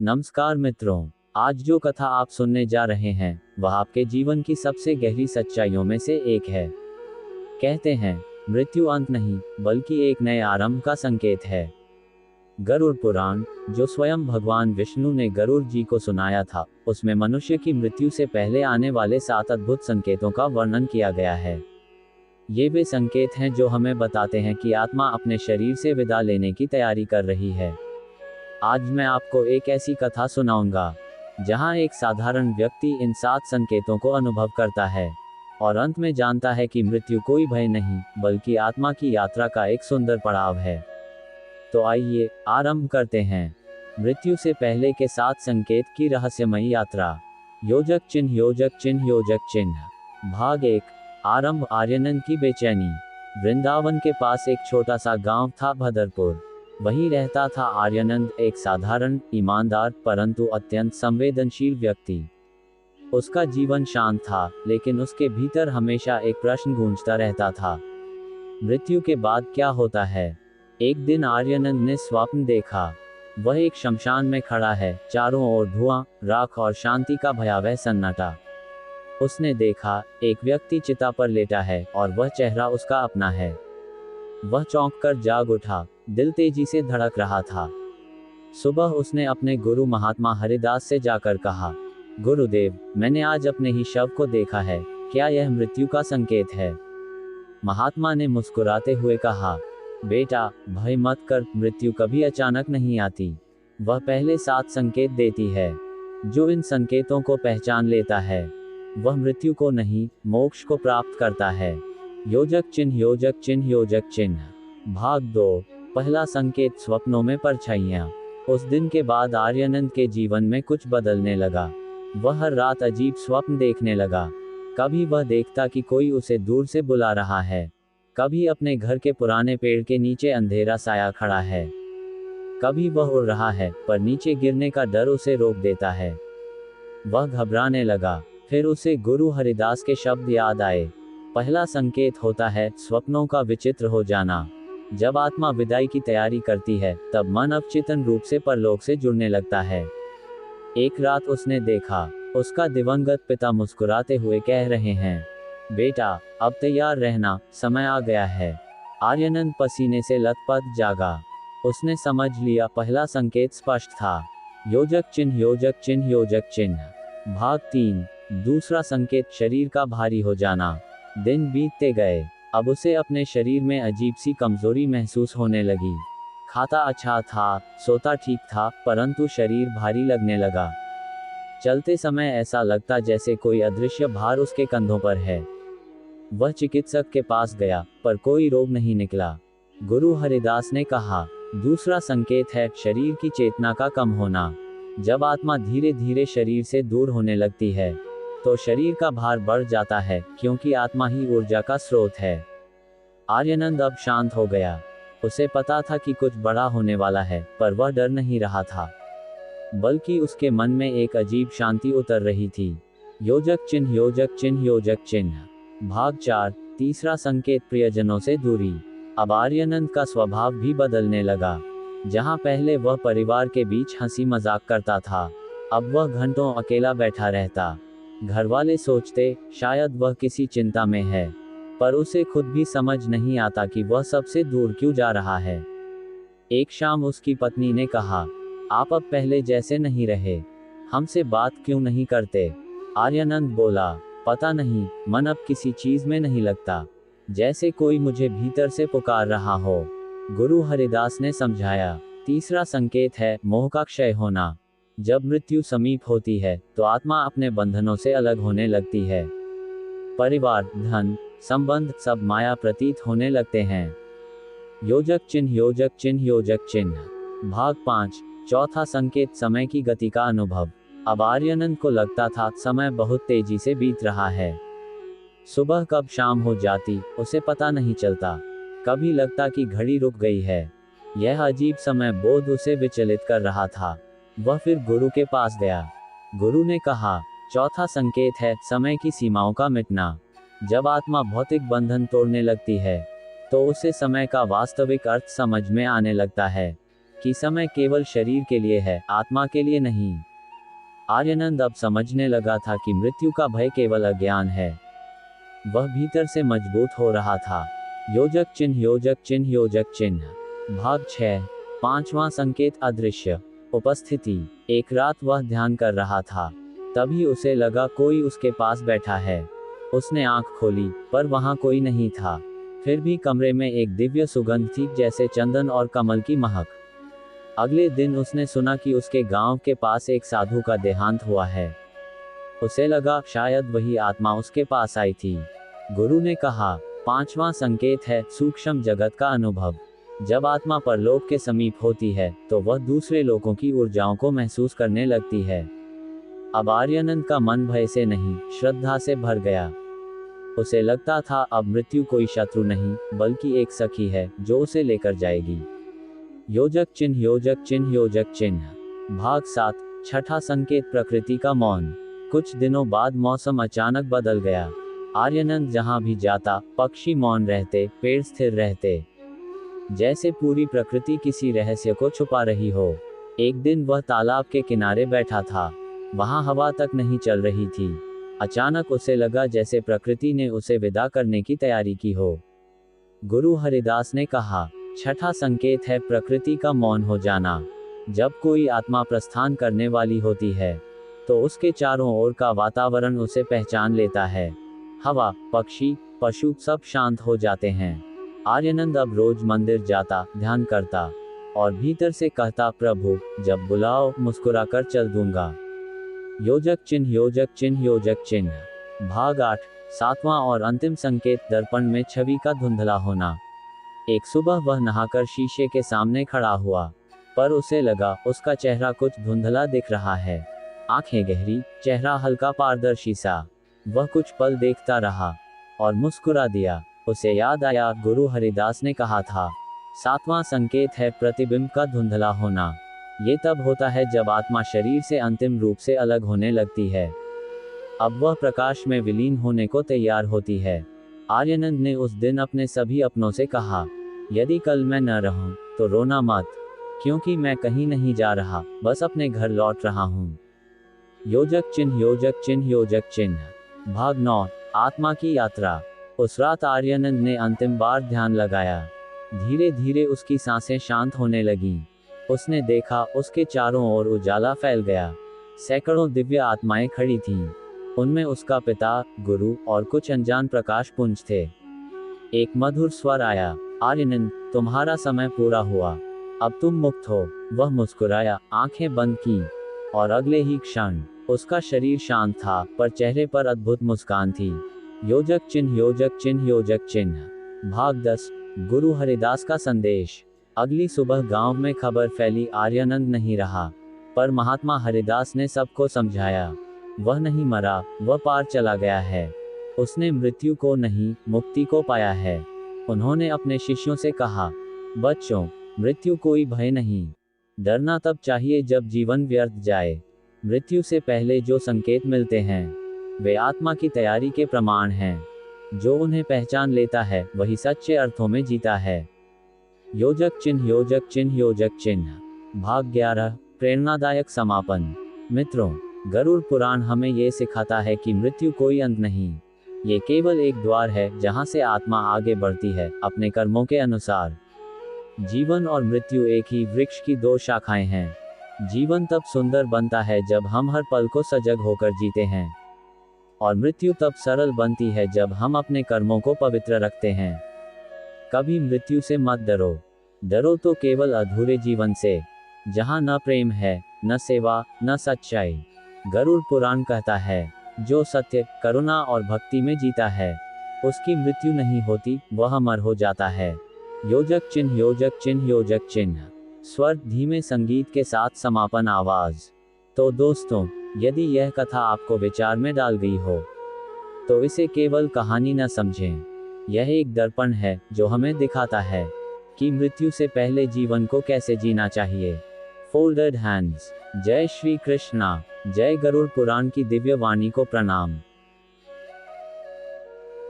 नमस्कार मित्रों, आज जो कथा आप सुनने जा रहे हैं वह आपके जीवन की सबसे गहरी सच्चाइयों में से एक है। कहते हैं मृत्यु अंत नहीं बल्कि एक नए आरंभ का संकेत है। गरुड़ पुराण, जो स्वयं भगवान विष्णु ने गरुड़ जी को सुनाया था, उसमें मनुष्य की मृत्यु से पहले आने वाले 7 अद्भुत संकेतों का वर्णन किया गया है। ये वे संकेत हैं जो हमें बताते हैं कि आत्मा अपने शरीर से विदा लेने की तैयारी कर रही है। आज मैं आपको एक ऐसी कथा सुनाऊंगा जहां एक साधारण व्यक्ति इन 7 संकेतों को अनुभव करता है और अंत में जानता है कि मृत्यु कोई भय नहीं बल्कि आत्मा की यात्रा का एक सुंदर पड़ाव है। तो आइए आरंभ करते हैं मृत्यु से पहले के 7 संकेत की रहस्यमयी यात्रा। योजक चिन्ह, योजक चिन्ह, योजक चिन्ह। भाग 1। आरंभ। आर्यनंद की बेचैनी। वृंदावन के पास एक छोटा सा गांव था, भदरपुर। वहीं रहता था आर्यनंद, एक साधारण, ईमानदार परंतु अत्यंत संवेदनशील व्यक्ति। उसका जीवन शांत था, लेकिन उसके भीतर हमेशा एक प्रश्न गूंजता रहता था। मृत्यु के बाद क्या होता है? एक दिन आर्यनंद ने स्वप्न देखा। वह एक शमशान में खड़ा है, चारों ओर धुआं, राख और शांति का भयावह सन्नाटा। उसने देखा एक व्यक्ति चिता पर लेटा है और वह चेहरा उसका अपना है। वह चौंक कर जाग उठा, दिल तेजी से धड़क रहा था। सुबह उसने अपने गुरु महात्मा हरिदास से जाकर कहा, गुरुदेव, मैंने आज अपने ही शव को देखा है, क्या यह मृत्यु का संकेत है? महात्मा ने मुस्कुराते हुए कहा, बेटा, भय मत कर, मृत्यु कभी अचानक नहीं आती। वह पहले 7 संकेत देती है। जो इन संकेतों को पहचान लेता है वह मृत्यु को नहीं, मोक्ष को प्राप्त करता है। योजक चिन्ह, योजक चिन्ह, योजक चिन्ह। भाग 2। पहला संकेत, स्वप्नों में परछाइयां। उस दिन के बाद आर्यनंद के जीवन में कुछ बदलने लगा। वह हर रात अजीब स्वप्न देखने लगा। कभी वह देखता कि कोई उसे दूर से बुला रहा है, कभी अपने घर के पुराने पेड़ के नीचे अंधेरा साया खड़ा है, कभी वह उड़ रहा है पर नीचे गिरने का डर उसे रोक देता है। वह घबराने लगा। फिर उसे गुरु हरिदास के शब्द याद आए। पहला संकेत होता है स्वप्नों का विचित्र हो जाना। जब आत्मा विदाई की तैयारी करती है तब मन अवचेतन रूप से परलोक से जुड़ने लगता है। एक रात उसने देखा, उसका दिवंगत पिता मुस्कुराते हुए कह रहे हैं, बेटा, अब तैयार रहना, समय आ गया है। आर्यनंद पसीने से लथपथ जागा। उसने समझ लिया, पहला संकेत स्पष्ट था। योजक चिन्ह, योजक चिन्ह, योजक चिन्ह। भाग 3। दूसरा संकेत, शरीर का भारी हो जाना। दिन बीतते गए। अब उसे अपने शरीर में अजीब सी कमजोरी महसूस होने लगी। खाता अच्छा था, सोता ठीक था, परंतु शरीर भारी लगने लगा। चलते समय ऐसा लगता जैसे कोई अदृश्य भार उसके कंधों पर है। वह चिकित्सक के पास गया, पर कोई रोग नहीं निकला। गुरु हरिदास ने कहा, दूसरा संकेत है शरीर की चेतना का कम होना। जब आत्मा धीरे धीरे शरीर से दूर होने लगती है तो शरीर का भार बढ़ जाता है, क्योंकि आत्मा ही ऊर्जा का स्रोत है। आर्यनंद अब शांत हो गया। उसे पता था कि कुछ बड़ा होने वाला है, पर वह डर नहीं रहा था, बल्कि उसके मन में एक अजीब शांति उतर रही थी। योजक चिन्ह, योजक चिन्ह, योजक चिन्ह। भाग 4। तीसरा संकेत, प्रियजनों से दूरी। अब आर्यनंद का स्वभाव भी बदलने लगा। जहां पहले वह परिवार के बीच हंसी मजाक करता था, अब वह घंटों अकेला बैठा रहता। घरवाले सोचते शायद वह किसी चिंता में है, पर उसे खुद भी समझ नहीं आता कि वह सबसे दूर क्यों जा रहा है। एक शाम उसकी पत्नी ने कहा, आप अब पहले जैसे नहीं रहे, हमसे बात क्यों नहीं करते? आर्यनंद बोला, पता नहीं, मन अब किसी चीज में नहीं लगता, जैसे कोई मुझे भीतर से पुकार रहा हो। गुरु हरिदास ने समझाया, तीसरा संकेत है मोह का क्षय होना। जब मृत्यु समीप होती है तो आत्मा अपने बंधनों से अलग होने लगती है। परिवार, धन, संबंध सब माया प्रतीत होने लगते हैं। योजक चिन्ह, योजक चिन्ह, योजक चिन्ह। भाग 5। चौथा संकेत, समय की गति का अनुभव। अब आर्यनंद को लगता था समय बहुत तेजी से बीत रहा है। सुबह कब शाम हो जाती उसे पता नहीं चलता। कभी लगता कि घड़ी रुक गई है। यह अजीब समय बोध उसे विचलित कर रहा था। वह फिर गुरु के पास गया। गुरु ने कहा, चौथा संकेत है समय की सीमाओं का मिटना। जब आत्मा भौतिक बंधन तोड़ने लगती है तो उसे समय का वास्तविक अर्थ समझ में आने लगता है। कि समय केवल शरीर के लिए है, आत्मा के लिए नहीं। आर्यानंद अब समझने लगा था कि मृत्यु का भय केवल अज्ञान है। वह भीतर से मजबूत हो रहा था। योजक चिन्ह, योजक चिन्ह, योजक चिन्ह। भाग 6। 5वां संकेत, अदृश्य उपस्थिति। एक रात वह ध्यान कर रहा था, तभी उसे लगा कोई उसके पास बैठा है। उसने आंख खोली, पर वहां कोई नहीं था। फिर भी कमरे में एक दिव्य सुगंध थी, जैसे चंदन और कमल की महक। अगले दिन उसने सुना कि उसके गांव के पास एक साधु का देहांत हुआ है। उसे लगा शायद वही आत्मा उसके पास आई थी। गुरु ने कहा, 5वां संकेत है सूक्ष्म जगत का अनुभव। जब आत्मा परलोक के समीप होती है, तो वह दूसरे लोगों की ऊर्जाओं को महसूस करने लगती है। अब आर्यानंद का मन भय से नहीं, श्रद्धा से भर गया। उसे लगता था अब मृत्यु कोई शत्रु नहीं, बल्कि एक सखी है, जो उसे लेकर जाएगी। योजक चिन्ह, योजक चिन्ह, योजक चिन्ह। भाग 7। 6ठा संकेत, प्रकृति का मौन। कुछ दिनों बाद मौसम अचानक बदल गया। आर्यानंद जहां भी जाता, पक्षी मौन रहते, पेड़ स्थिर रहते, जैसे पूरी प्रकृति किसी रहस्य को छुपा रही हो। एक दिन वह तालाब के किनारे बैठा था। वहां हवा तक नहीं चल रही थी। अचानक उसे लगा जैसे प्रकृति ने उसे विदा करने की तैयारी की हो। गुरु हरिदास ने कहा, 6ठा संकेत है प्रकृति का मौन हो जाना। जब कोई आत्मा प्रस्थान करने वाली होती है, तो उसके चारों ओर का वातावरण उसे पहचान लेता है। हवा, पक्षी, पशु सब शांत हो जाते हैं। आर्यानंद अब रोज मंदिर जाता, ध्यान करता, और भीतर से कहता, प्रभु जब बुलाओ मुस्कुराकर चल दूंगा। योजक चिन्ह, योजक चिन्ह, योजक चिन्ह। भाग 8। 7वां और अंतिम संकेत, दर्पण में छवि का धुंधला होना। एक सुबह वह नहाकर शीशे के सामने खड़ा हुआ, पर उसे लगा उसका चेहरा कुछ धुंधला दिख रहा है। आंखें गहरी, चेहरा हल्का पारदर्शी सा। वह कुछ पल देखता रहा और मुस्कुरा दिया। उसे याद आया, गुरु हरिदास ने कहा था, 7वां संकेत है प्रतिबिंब का धुंधला होना। ये तब होता है जब आत्मा शरीर से अंतिम रूप से अलग होने लगती है। अब वह प्रकाश में विलीन होने को तैयार होती है। आर्यानंद ने उस दिन अपने सभी अपनों से कहा, यदि कल मैं न रहूं, तो रोना मत, क्योंकि मैं कहीं नहीं जा रहा, बस अपने घर लौट रहा हूं। योजक चिन्ह, योजक चिन्ह, योजक चिन्ह। भाग 9। आत्मा की यात्रा। उस रात आर्यानंद ने अंतिम बार ध्यान लगाया। धीरे धीरे उसकी सांसें शांत होने लगीं। उसने देखा, उसके चारों ओर उजाला फैल गया। सैकड़ों दिव्य आत्माएं खड़ी थीं। उनमें उसका पिता, गुरु और कुछ अनजान प्रकाश पुंज थे। एक मधुर स्वर आया, आर्यानंद तुम्हारा समय पूरा हुआ, अब तुम मुक्त हो। वह मुस्कुराया, आंखें बंद की, और अगले ही क्षण उसका शरीर शांत था, पर चेहरे पर अद्भुत मुस्कान थी। योजक चिन्ह, योजक चिन्ह, योजक चिन्ह। भाग 10। गुरु हरिदास का संदेश। अगली सुबह गांव में खबर फैली, आर्यानंद नहीं रहा, पर महात्मा हरिदास ने सबको समझाया, वह नहीं मरा, वह पार चला गया है। उसने मृत्यु को नहीं, मुक्ति को पाया है। उन्होंने अपने शिष्यों से कहा, बच्चों, मृत्यु कोई भय नहीं। डरना तब चाहिए जब जीवन व्यर्थ जाए। मृत्यु से पहले जो संकेत मिलते हैं, वे आत्मा की तैयारी के प्रमाण हैं। जो उन्हें पहचान लेता है, वही सच्चे अर्थों में जीता है। योजक चिन्ह, योजक चिन्ह, योजक चिन्ह। भाग 11। प्रेरणादायक समापन। मित्रों, गरुड़ पुराण हमें ये सिखाता है कि मृत्यु कोई अंत नहीं। ये केवल एक द्वार है, जहां से आत्मा आगे बढ़ती है, अपने कर्मों के अनुसार। जीवन और मृत्यु एक ही वृक्ष की दो शाखाएं हैं। जीवन तब सुंदर बनता है जब हम हर पल को सजग होकर जीते हैं, और मृत्यु तब सरल बनती है जब हम अपने कर्मों को पवित्र रखते हैं। कभी मृत्यु से मत डरो। डरो तो केवल अधूरे जीवन से, जहां न प्रेम है, न सेवा, न सच्चाई। गरुड़ पुराण कहता है, जो सत्य, करुणा और भक्ति में जीता है, उसकी मृत्यु नहीं होती, वह अमर हो जाता है। योजक चिन्ह, योजक चिन्ह, योजक चिन्ह। स्वर धीमे संगीत के साथ समापन आवाज। तो दोस्तों, यदि यह कथा आपको विचार में डाल गई हो, तो इसे केवल कहानी न समझें। यह एक दर्पण है, जो हमें दिखाता है कि मृत्यु से पहले जीवन को कैसे जीना चाहिए। Folded hands. जय श्री कृष्णा। जय गरुड़ पुराण की दिव्य वाणी को प्रणाम।